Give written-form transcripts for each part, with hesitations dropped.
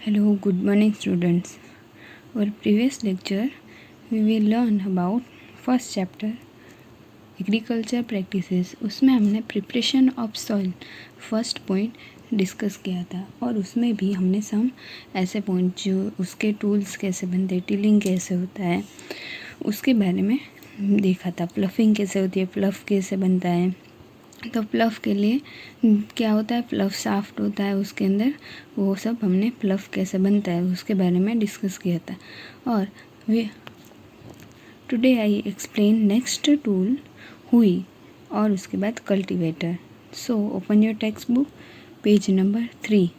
Hello, good morning students. Our previous lecture we will learn about first chapter agriculture practices. उसमें हमने preparation of soil first point discuss किया था और उसमें भी हमने सम ऐसे पॉइंट जो उसके टूल्स कैसे बनते हैं, टिलिंग कैसे होता है उसके बारे में देखा था। प्लफिंग कैसे होती है, प्लफ कैसे बनता है। तो प्लफ के लिए क्या होता है, प्लफ साफ्ट होता है उसके अंदर, वो सब हमने प्लफ कैसे बनता है उसके बारे में डिस्कस किया था। और way today I explain next tool हुई और उसके बाद cultivator. So open your text book, page number 3।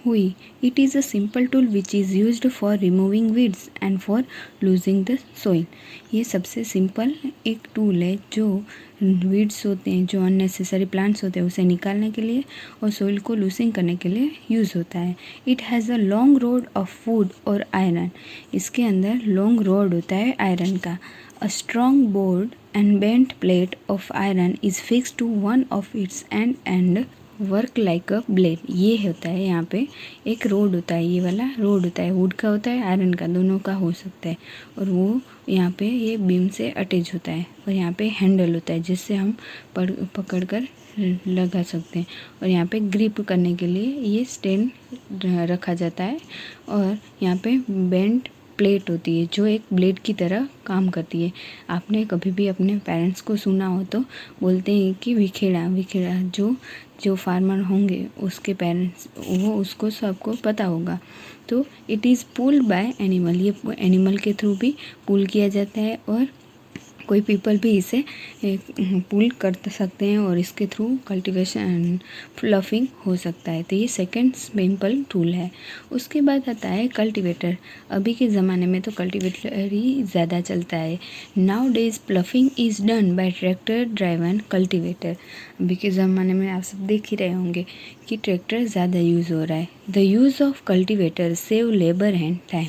हुई, it is a simple tool which is used for removing weeds and for losing the soil। ये सबसे सिंपल एक tool है जो वीड्स होते हैं, जो अननेसेसरी प्लांट्स होते हैं उसे निकालने के लिए और सोइल को लूसिंग करने के लिए यूज़ होता है। It has a long rod of wood और आयरन। इसके अंदर लॉन्ग रोड होता है आयरन का। A strong board and bent plate of iron is fix to one of its end work like a blade. ये होता है यहाँ पे एक रोड होता है, ये वाला रोड होता है, वुड का होता है, आयरन का, दोनों का हो सकता है। और वो यहाँ पे ये बीम से अटैच होता है और यहाँ पे हैंडल होता है जिससे हम पकड़ कर लगा सकते हैं। और यहाँ पे ग्रिप करने के लिए ये स्टैंड रखा जाता है और यहाँ पे बेंट प्लेट होती है जो एक ब्लेड की तरह काम करती है। आपने कभी भी अपने पेरेंट्स को सुना हो तो बोलते हैं कि विखेड़ा जो फार्मर होंगे उसके पेरेंट्स, वो उसको सबको पता होगा। तो it is pulled bye animal, ये एनिमल के थ्रू भी पुल किया जाता है और कोई पीपल भी इसे पुल कर सकते हैं और इसके थ्रू कल्टीवेशन फ्लफिंग हो सकता है। तो ये सेकंड सिंपल टूल है। उसके बाद आता है कल्टीवेटर। अभी के ज़माने में तो कल्टीवेटर ही ज़्यादा चलता है। Now days ploughing is done by tractor driven cultivator. अभी के ज़माने में आप सब देख ही रहे होंगे कि ट्रैक्टर ज़्यादा यूज़ हो रहा है। The use of cultivator save labour and time.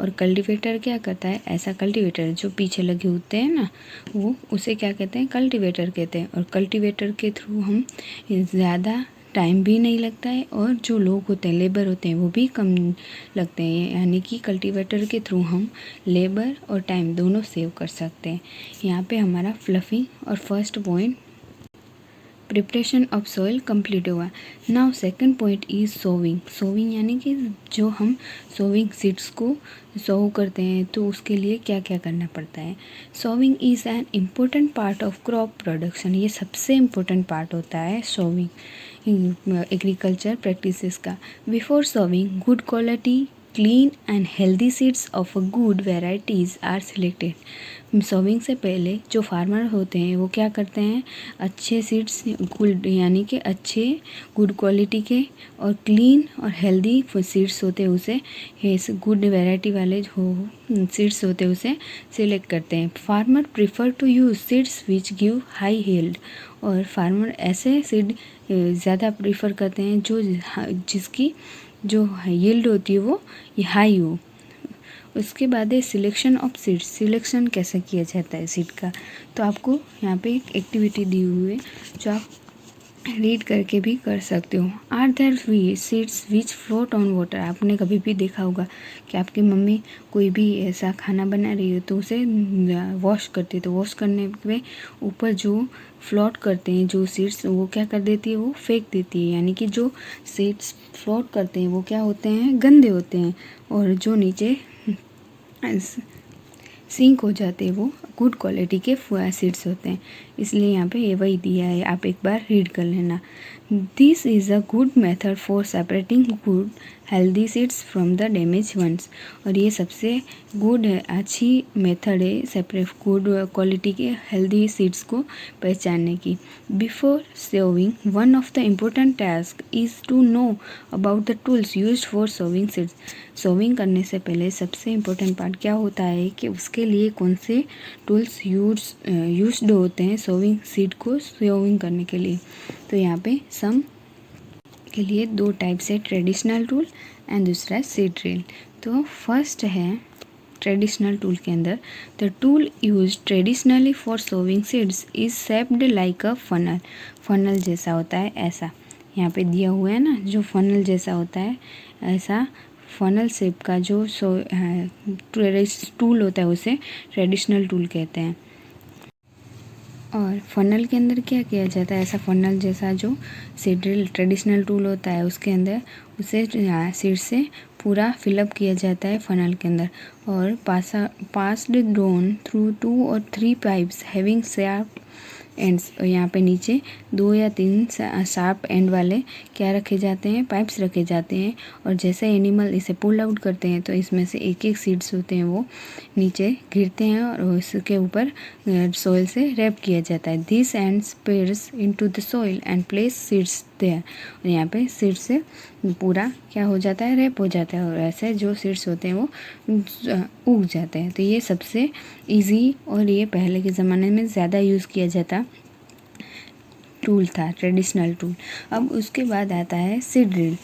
और कल्टीवेटर क्या करता है, ऐसा कल्टीवेटर जो पीछे लगे होते हैं ना, वो उसे क्या कहते हैं, कल्टीवेटर कहते हैं। और कल्टीवेटर के थ्रू हम ज़्यादा टाइम भी नहीं लगता है और जो लोग होते हैं, लेबर होते हैं, वो भी कम लगते हैं। यानी कि कल्टीवेटर के थ्रू हम लेबर और टाइम दोनों सेव कर सकते हैं। यहाँ पे हमारा फ्लफिंग और first point preparation of soil complete हुआ। Now second point is sowing. Sowing यानी कि जो हम सोविंग सीड्स को सोव करते हैं तो उसके लिए क्या क्या करना पड़ता है। Sowing is an important part of crop production. ये सबसे इम्पोर्टेंट पार्ट होता है सोविंग एग्रीकल्चर प्रैक्टिसेस का। Before sowing good quality clean and healthy seeds of a good varieties are selected. Sowing से पहले जो फार्मर होते हैं वो क्या करते हैं, अच्छे सीड्स गुड यानी कि अच्छे गुड क्वालिटी के और क्लीन और हेल्दी सीड्स होते हैं उसे गुड वैरायटी वाले जो सीड्स होते हैं उसे सिलेक्ट करते हैं। Farmer prefer to use seeds which give high yield. और फार्मर ऐसे सीड ज़्यादा प्रीफर करते हैं जो जिसकी जो यील्ड होती है वो हाई हो। उसके बाद है सिलेक्शन ऑफ सीड्स। सिलेक्शन कैसे किया जाता है सीड का, तो आपको यहाँ पे एक एक्टिविटी दी हुई है जो आप रीड करके भी कर सकते हो। Are there we seeds which float on water. आपने कभी भी देखा होगा कि आपकी मम्मी कोई भी ऐसा खाना बना रही हो तो उसे वॉश करती है, तो वॉश करने में ऊपर जो फ्लोट करते हैं जो सीड्स, वो क्या कर देती है, वो फेंक देती है। यानी कि जो सीड्स फ्लोट करते हैं वो क्या होते हैं, गंदे होते हैं और जो नीचे सिंक हो जाते हैं वो गुड क्वालिटी के सीड्स होते हैं। इसलिए यहाँ पे ये वही दिया है, आप एक बार रीड कर लेना। This is a good method for separating good healthy seeds from the damage ones. और ये सबसे गुड है, अच्छी मेथड है सेपरेट गुड क्वालिटी के हेल्दी सीड्स को पहचानने की। Before sowing one of the important task is to know about the tools used for sowing seeds. Sowing करने से पहले सबसे इम्पोर्टेंट पार्ट क्या होता है कि उसके लिए कौन से टूल्स यूज्ड होते हैं सोविंग सीड को सोविंग करने के लिए। तो यहाँ पे सम के लिए दो टाइप से, ट्रेडिशनल टूल एंड दूसरा सीड ड्रिल। तो फर्स्ट है ट्रेडिशनल टूल के अंदर, the tool use traditionally for sowing seeds is shaped like a funnel. Funnel जैसा होता है ऐसा। यहाँ पे दिया हुआ है ना, जो फनल जैसा होता है, ऐसा फनल शेप का जो टूल होता है उसे ट्रेडिशनल टूल कहते हैं। और फनल के अंदर क्या किया जाता है, ऐसा फनल जैसा जो सीड ड्रिल ट्रेडिशनल टूल होता है उसके अंदर उसे सीड से पूरा फिलअप किया जाता है फनल के अंदर, और पास्ड ड्रोन थ्रू 2 और 3 पाइप्स हैविंग शार्प एंड्स। और यहाँ पे नीचे 2 या 3 शार्प एंड वाले क्या रखे जाते हैं, पाइप्स रखे जाते हैं, और जैसे एनिमल इसे पुल आउट करते हैं तो इसमें से एक एक सीड्स होते हैं वो नीचे गिरते हैं और उसके ऊपर सोइल से रैप किया जाता है। This ends pairs into the soil and place seeds there. और यहाँ पे सीड्स से पूरा क्या हो जाता है, रैप हो जाता है, और ऐसे जो सीड्स होते हैं वो उग जाते हैं। तो ये सबसे इजी और ये पहले के ज़माने में ज़्यादा यूज़ किया जाता टूल था, ट्रेडिशनल टूल। अब उसके बाद आता है सीड ड्रिल।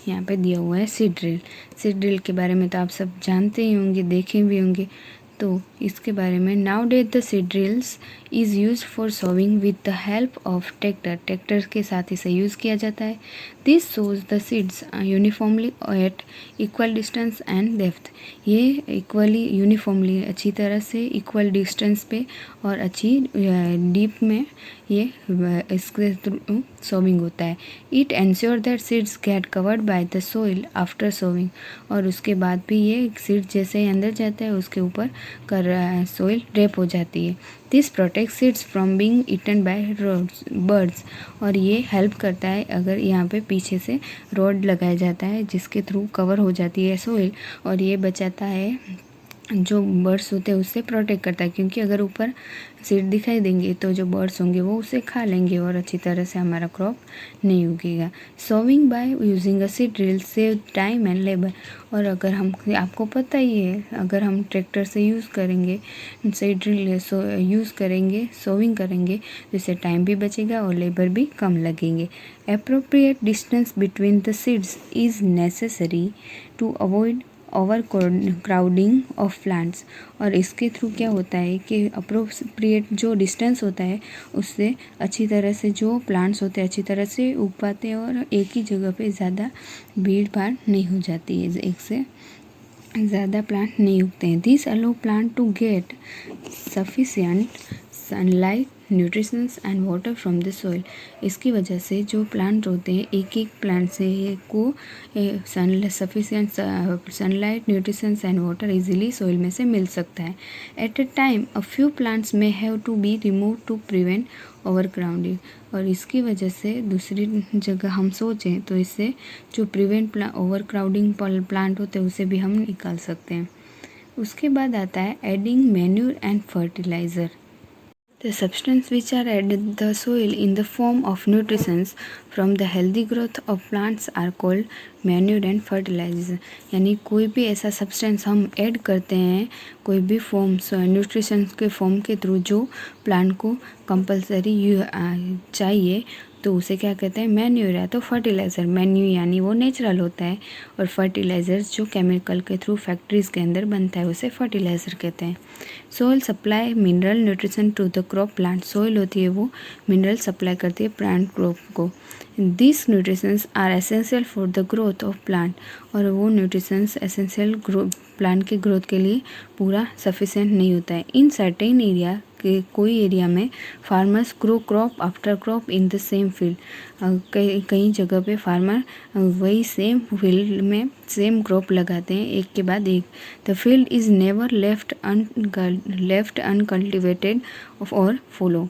यहाँ पे दिया हुआ है सीड ड्रिल। सीड ड्रिल के बारे में तो आप सब जानते ही होंगे, देखे भी होंगे। तो इसके बारे में now days the seed drills is use for sowing with the help of tractor के साथ इसे यूज़ किया जाता है। This shows the seeds uniformly eight equal distance and depth. ये इक्वली यूनिफॉर्मली अच्छी तरह से इक्वल डिस्टेंस पे और अच्छी डीप में ये इसके थ्रू सोविंग होता है। It ensure that seeds get covered by the soil after sowing. और उसके बाद भी ये सीड जैसे ही अंदर जाता है उसके ऊपर सोइल ड्रेप हो जाती है। This protect seeds from being eaten by birds. और ये हेल्प करता है अगर यहाँ पे पीछे से रॉड लगाया जाता है जिसके थ्रू कवर हो जाती है सोइल, और ये बचाता है जो बर्ड्स होते हैं उससे प्रोटेक्ट करता है, क्योंकि अगर ऊपर सीड दिखाई देंगे तो जो बर्ड्स होंगे वो उसे खा लेंगे और अच्छी तरह से हमारा क्रॉप नहीं उगेगा। Sowing by using a seed drill save time and labour. और अगर हम, आपको पता ही है, अगर हम ट्रैक्टर से यूज़ करेंगे, सीड ड्रिल यूज़ करेंगे, सोविंग करेंगे तो इससे टाइम भी बचेगा और लेबर भी कम लगेंगे। Appropriate distance between the seeds is necessary to avoid over crowding of plants. और इसके थ्रू क्या होता है कि अप्रोप्रिएट जो डिस्टेंस होता है उससे अच्छी तरह से जो प्लांट्स होते हैं अच्छी तरह से उग पाते हैं और एक ही जगह पे ज़्यादा भीड़ भाड़ नहीं हो जाती है, एक से ज़्यादा प्लांट नहीं उगते हैं। This allow plant to get sufficient sunlight nutritions and water from the soil. इसकी वजह से जो प्लांट होते हैं एक एक प्लांट से को sufficient sunlight nutritions and water easily soil में से मिल सकता है। At a time a few plants में have to be remove to prevent overcrowding. और इसकी वजह से दूसरी जगह हम सोचें तो इससे जो प्रिवेंट ओवरक्राउडिंग प्लांट होते हैं उसे भी हम निकाल सकते हैं। उसके बाद आता है adding manure and fertiliser. The substances which are added the soil in the form of nutrients from the healthy growth of plants are called manure and fertilizer। यानी कोई भी ऐसा सब्सटेंस हम ऐड करते हैं कोई भी फॉर्म न्यूट्रिशन के फॉर्म के थ्रू जो प्लांट को कंपलसरी चाहिए तो उसे क्या कहते हैं, मैन्यूर या तो फर्टिलाइज़र। मैन्यूर यानी वो नेचुरल होता है और फर्टिलाइज़र्स जो केमिकल के थ्रू फैक्ट्रीज़ के अंदर बनता है उसे फर्टिलाइज़र कहते हैं। Soil supply mineral nutrition to the crop plant. Soil होती है वो मिनरल सप्लाई करती है प्लांट क्रॉप को। This nutritions are essential for the growth of plant. और वो न्यूट्रिशंस एसेंशियल प्लांट के ग्रोथ के लिए पूरा सफिशिएंट नहीं होता है। इन सर्टेन एरिया के कोई एरिया में farmers grow crop after crop in the same field. कई जगह पे फार्मर वही सेम फील्ड में सेम क्रॉप लगाते हैं एक के बाद एक। The field is never left uncultivated और फॉलो।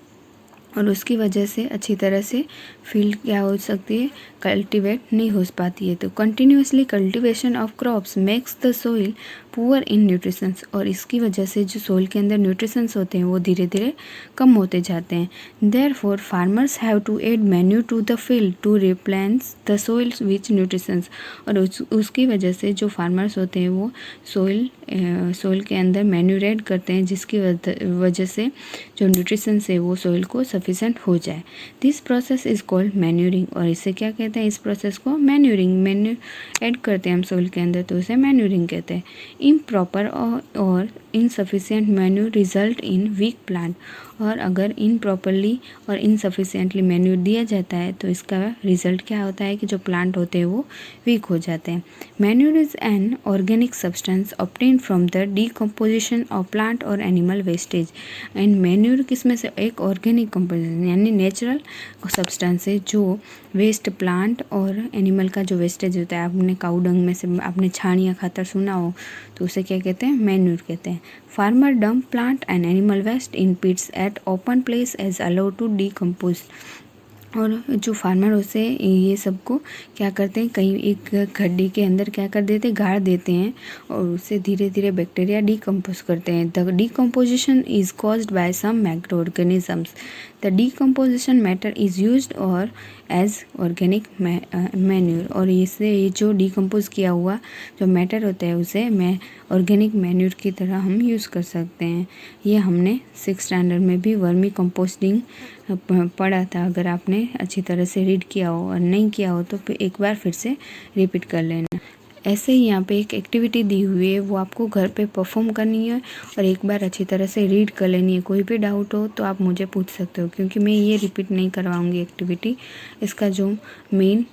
और उसकी वजह से अच्छी तरह से फील्ड क्या हो सकती है, कल्टीवेट नहीं हो पाती है। तो continuously cultivation of crops makes the soil poor in nutritions. और इसकी वजह से जो सोइल के अंदर न्यूट्रिशंस होते हैं वो धीरे धीरे कम होते जाते हैं। Therefore farmers have to add manure to the field to replace the soil which nutritions. और उसकी वजह से जो फार्मर्स होते हैं वो सोइल के अंदर मैन्यूर ऐड करते हैं जिसकी वजह से जो न्यूट्रिशंस है वो सोइल को सफिशिएंट हो जाए। This process is called manuring, और इसे क्या कहते हैं, इस प्रोसेस को मैन्यूरिंग, मैन्यूर ऐड करते हैं हम सोइल के अंदर तो उसे मैन्यूरिंग कहते हैं। इम्प्रॉपर और insufficient manure result in weak plant, और अगर इनप्रॉपरली और इनसफिशिएंटली मैन्यूर दिया जाता है तो इसका रिजल्ट क्या होता है कि जो प्लांट होते हैं वो वीक हो जाते हैं। Manure is an organic substance obtained from the decomposition of plant और एनिमल वेस्टेज। एंड मैन्यूर किसमें से, एक ऑर्गेनिक कंपोजिशन यानी नेचुरल सब्सटेंस है जो वेस्ट प्लांट और एनिमल का जो वेस्टेज होता है, आपने काऊ डंग में से आपने छाण या खातर सुना हो तो उसे क्या कहते हैं, मैन्यूर कहते हैं। Farmer dump plant and animal waste in pits at open place as allowed to decompose, और जो फार्मर उसे ये सबको क्या करते हैं, कहीं एक गड्ढे के अंदर क्या कर देते हैं, गाड़ देते हैं और उससे धीरे धीरे बैक्टीरिया डीकम्पोज करते हैं। The decomposition is caused by some micro organisms. The decomposition matter is used or as organic manure, और इससे ये जो डीकम्पोज किया हुआ जो मैटर होता है उसे ऑर्गेनिक मैन्यूर की तरह हम यूज़ कर सकते हैं। ये हमने 6th स्टैंडर्ड में भी वर्मी कंपोस्टिंग पढ़ा था। अगर आपने अच्छी तरह से रीड किया हो और नहीं किया हो तो एक बार फिर से रिपीट कर लेना। ऐसे ही यहाँ पे एक एक्टिविटी दी हुई है, वो आपको घर पे परफॉर्म करनी है और एक बार अच्छी तरह से रीड कर लेनी है। कोई भी डाउट हो तो आप मुझे पूछ सकते हो, क्योंकि मैं ये रिपीट नहीं करवाऊँगी एक्टिविटी। इसका जो मेन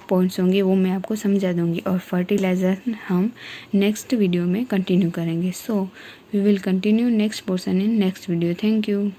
पॉइंट्स होंगे वो मैं आपको समझा दूँगी, और फर्टिलाइज़र हम नेक्स्ट वीडियो में कंटिन्यू करेंगे। So we will continue next portion in next video. Thank you.